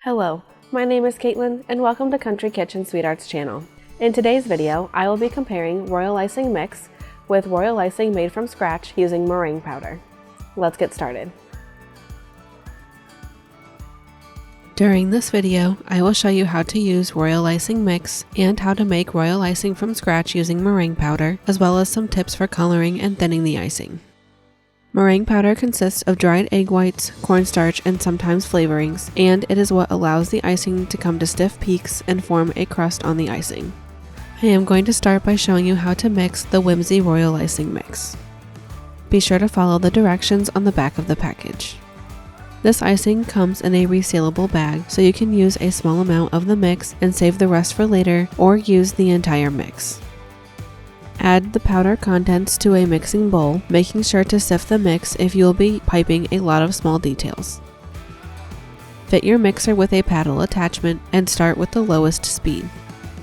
Hello, my name is Caitlin and welcome to Country Kitchen SweetArt's channel. In today's video, I will be comparing Royal Icing mix with Royal Icing made from scratch using meringue powder. Let's get started. During this video, I will show you how to use Royal Icing mix and how to make Royal Icing from scratch using meringue powder, as well as some tips for coloring and thinning the icing. Meringue powder consists of dried egg whites, cornstarch, and sometimes flavorings, and it is what allows the icing to come to stiff peaks and form a crust on the icing. I am going to start by showing you how to mix the Whimsy Royal Icing mix. Be sure to follow the directions on the back of the package. This icing comes in a resealable bag, so you can use a small amount of the mix and save the rest for later, or use the entire mix. Add the powder contents to a mixing bowl, making sure to sift the mix if you will be piping a lot of small details. Fit your mixer with a paddle attachment and start with the lowest speed.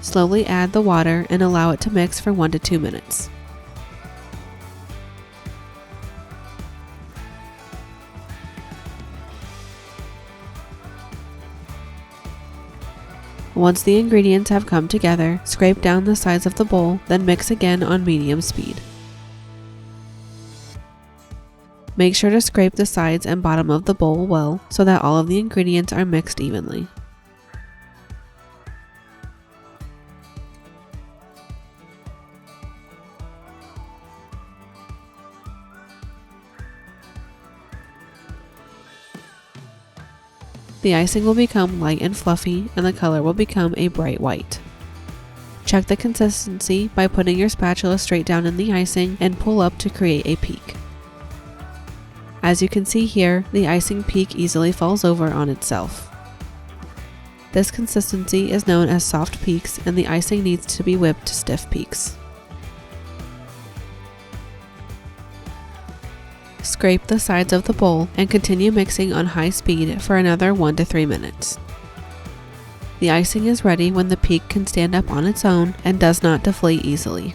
Slowly add the water and allow it to mix for 1 to 2 minutes. Once the ingredients have come together, scrape down the sides of the bowl, then mix again on medium speed. Make sure to scrape the sides and bottom of the bowl well so that all of the ingredients are mixed evenly. The icing will become light and fluffy, and the color will become a bright white. Check the consistency by putting your spatula straight down in the icing and pull up to create a peak. As you can see here, the icing peak easily falls over on itself. This consistency is known as soft peaks, and the icing needs to be whipped to stiff peaks. Scrape the sides of the bowl and continue mixing on high speed for another 1 to 3 minutes. The icing is ready when the peak can stand up on its own and does not deflate easily.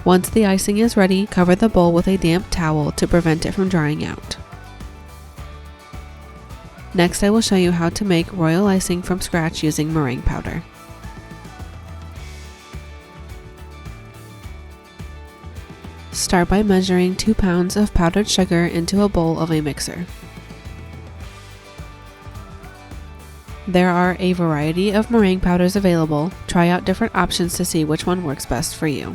Once the icing is ready, cover the bowl with a damp towel to prevent it from drying out. Next, I will show you how to make Royal Icing from scratch using meringue powder. Start by measuring 2 pounds of powdered sugar into a bowl of a mixer. There are a variety of meringue powders available. Try out different options to see which one works best for you.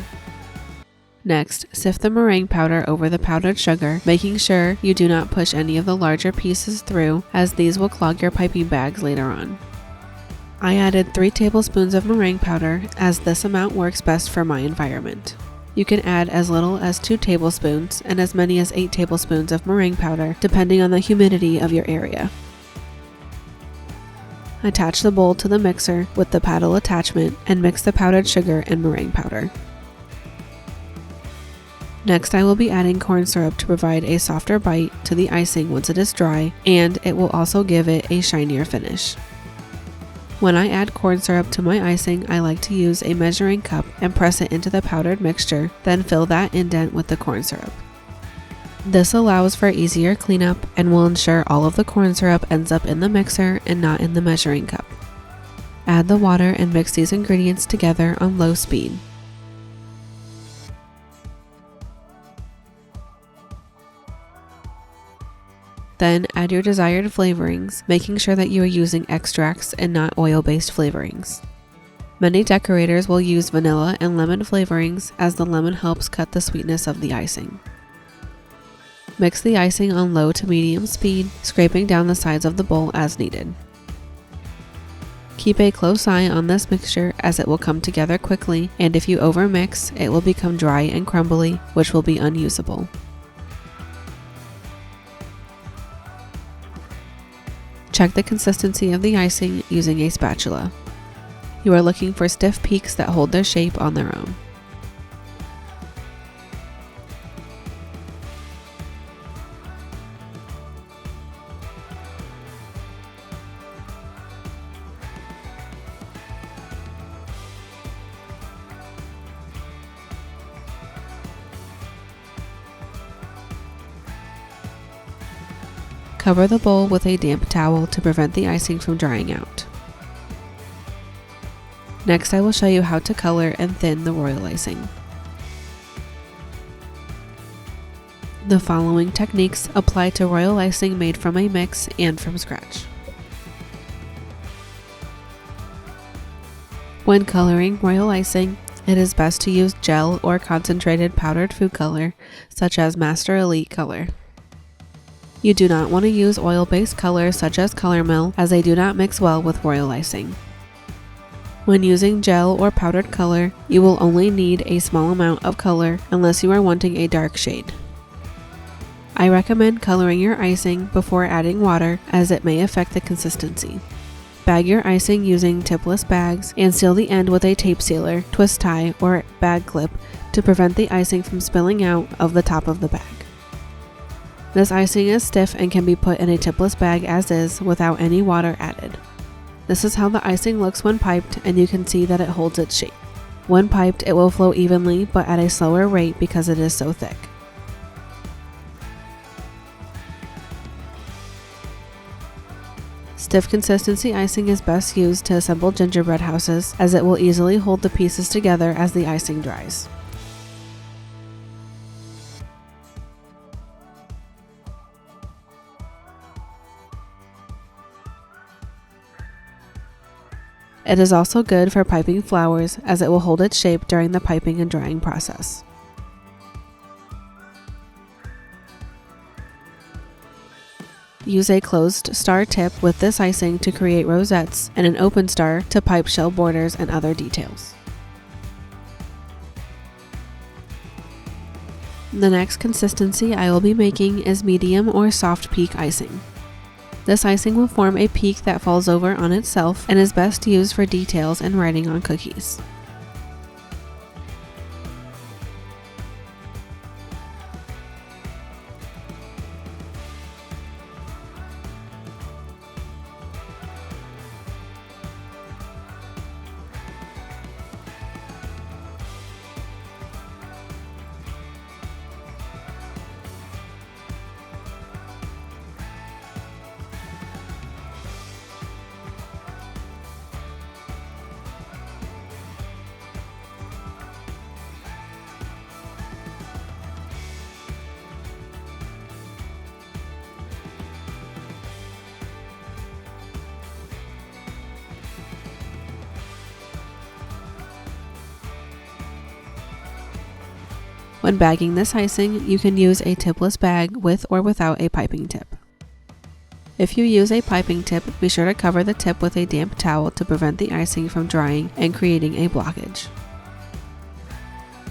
Next, sift the meringue powder over the powdered sugar, making sure you do not push any of the larger pieces through, as these will clog your piping bags later on. I added 3 tablespoons of meringue powder, as this amount works best for my environment. You can add as little as 2 tablespoons and as many as 8 tablespoons of meringue powder, depending on the humidity of your area. Attach the bowl to the mixer with the paddle attachment and mix the powdered sugar and meringue powder. Next, I will be adding corn syrup to provide a softer bite to the icing once it is dry, and it will also give it a shinier finish. When I add corn syrup to my icing, I like to use a measuring cup and press it into the powdered mixture, then fill that indent with the corn syrup. This allows for easier cleanup and will ensure all of the corn syrup ends up in the mixer and not in the measuring cup. Add the water and mix these ingredients together on low speed. Then add your desired flavorings, making sure that you are using extracts and not oil-based flavorings. Many decorators will use vanilla and lemon flavorings, as the lemon helps cut the sweetness of the icing. Mix the icing on low to medium speed, scraping down the sides of the bowl as needed. Keep a close eye on this mixture, as it will come together quickly, and if you overmix, it will become dry and crumbly, which will be unusable. Check the consistency of the icing using a spatula. You are looking for stiff peaks that hold their shape on their own. Cover the bowl with a damp towel to prevent the icing from drying out. Next, I will show you how to color and thin the royal icing. The following techniques apply to royal icing made from a mix and from scratch. When coloring royal icing, it is best to use gel or concentrated powdered food color, such as Master Elite Color. You do not want to use oil-based colors such as Color Mill, as they do not mix well with royal icing. When using gel or powdered color, you will only need a small amount of color unless you are wanting a dark shade. I recommend coloring your icing before adding water, as it may affect the consistency. Bag your icing using tipless bags and seal the end with a tape sealer, twist tie, or bag clip to prevent the icing from spilling out of the top of the bag. This icing is stiff and can be put in a tipless bag as is without any water added. This is how the icing looks when piped, and you can see that it holds its shape. When piped, it will flow evenly but at a slower rate because it is so thick. Stiff consistency icing is best used to assemble gingerbread houses, as it will easily hold the pieces together as the icing dries. It is also good for piping flowers, as it will hold its shape during the piping and drying process. Use a closed star tip with this icing to create rosettes and an open star to pipe shell borders and other details. The next consistency I will be making is medium or soft peak icing. This icing will form a peak that falls over on itself and is best used for details and writing on cookies. When bagging this icing, you can use a tipless bag with or without a piping tip. If you use a piping tip, be sure to cover the tip with a damp towel to prevent the icing from drying and creating a blockage.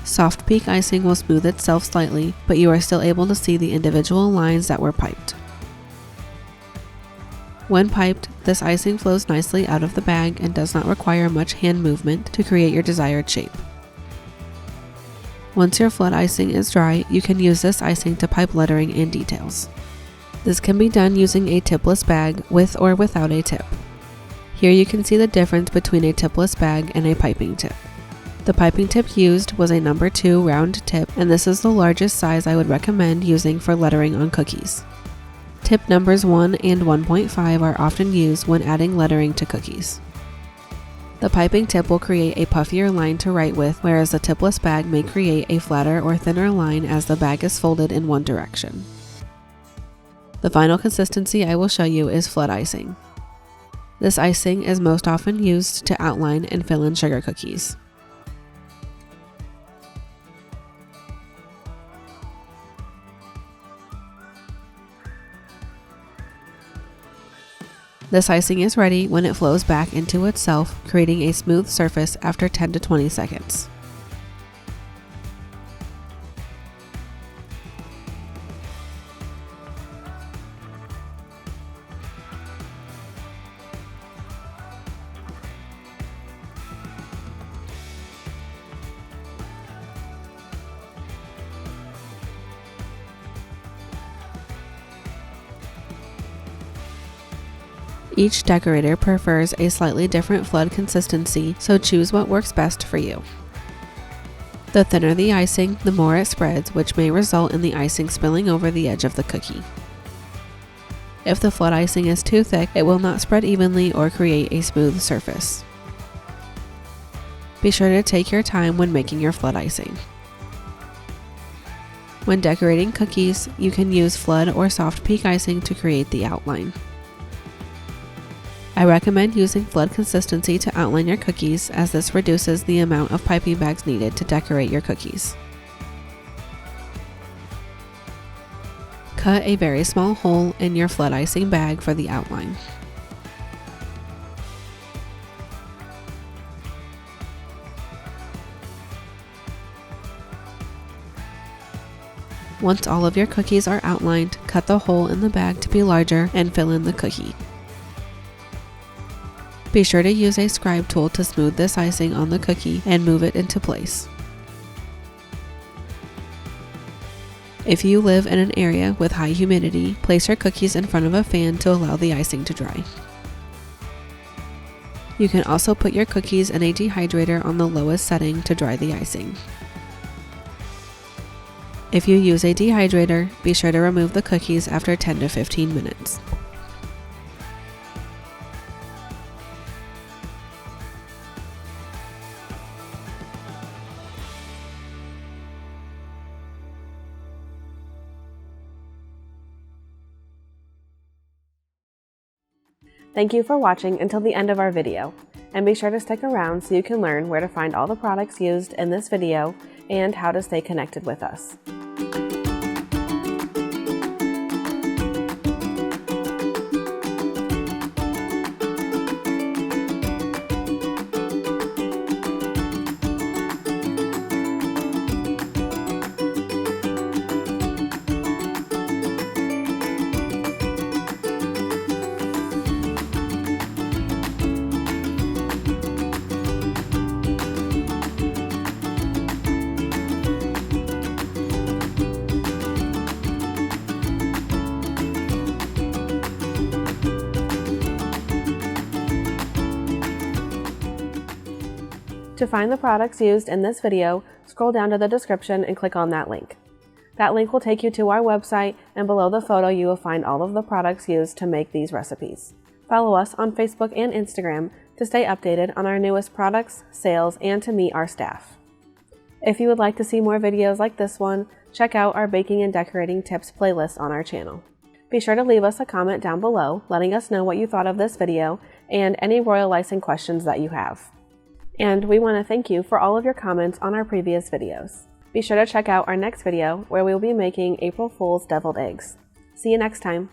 Soft peak icing will smooth itself slightly, but you are still able to see the individual lines that were piped. When piped, this icing flows nicely out of the bag and does not require much hand movement to create your desired shape. Once your flood icing is dry, you can use this icing to pipe lettering and details. This can be done using a tipless bag with or without a tip. Here you can see the difference between a tipless bag and a piping tip. The piping tip used was a number 2 round tip, and this is the largest size I would recommend using for lettering on cookies. Tip numbers 1 and 1.5 are often used when adding lettering to cookies. The piping tip will create a puffier line to write with, whereas the tipless bag may create a flatter or thinner line as the bag is folded in one direction. The final consistency I will show you is flood icing. This icing is most often used to outline and fill in sugar cookies. This icing is ready when it flows back into itself, creating a smooth surface after 10 to 20 seconds. Each decorator prefers a slightly different flood consistency, so choose what works best for you. The thinner the icing, the more it spreads, which may result in the icing spilling over the edge of the cookie. If the flood icing is too thick, it will not spread evenly or create a smooth surface. Be sure to take your time when making your flood icing. When decorating cookies, you can use flood or soft peak icing to create the outline. I recommend using flood consistency to outline your cookies, as this reduces the amount of piping bags needed to decorate your cookies. Cut a very small hole in your flood icing bag for the outline. Once all of your cookies are outlined, cut the hole in the bag to be larger and fill in the cookie. Be sure to use a scribe tool to smooth this icing on the cookie and move it into place. If you live in an area with high humidity, place your cookies in front of a fan to allow the icing to dry. You can also put your cookies in a dehydrator on the lowest setting to dry the icing. If you use a dehydrator, be sure to remove the cookies after 10 to 15 minutes. Thank you for watching until the end of our video, and be sure to stick around so you can learn where to find all the products used in this video and how to stay connected with us. To find the products used in this video, scroll down to the description and click on that link. That link will take you to our website, and below the photo you will find all of the products used to make these recipes. Follow us on Facebook and Instagram to stay updated on our newest products, sales, and to meet our staff. If you would like to see more videos like this one, check out our baking and decorating tips playlist on our channel. Be sure to leave us a comment down below letting us know what you thought of this video and any royal icing questions that you have. And we want to thank you for all of your comments on our previous videos. Be sure to check out our next video where we will be making April Fool's deviled eggs. See you next time.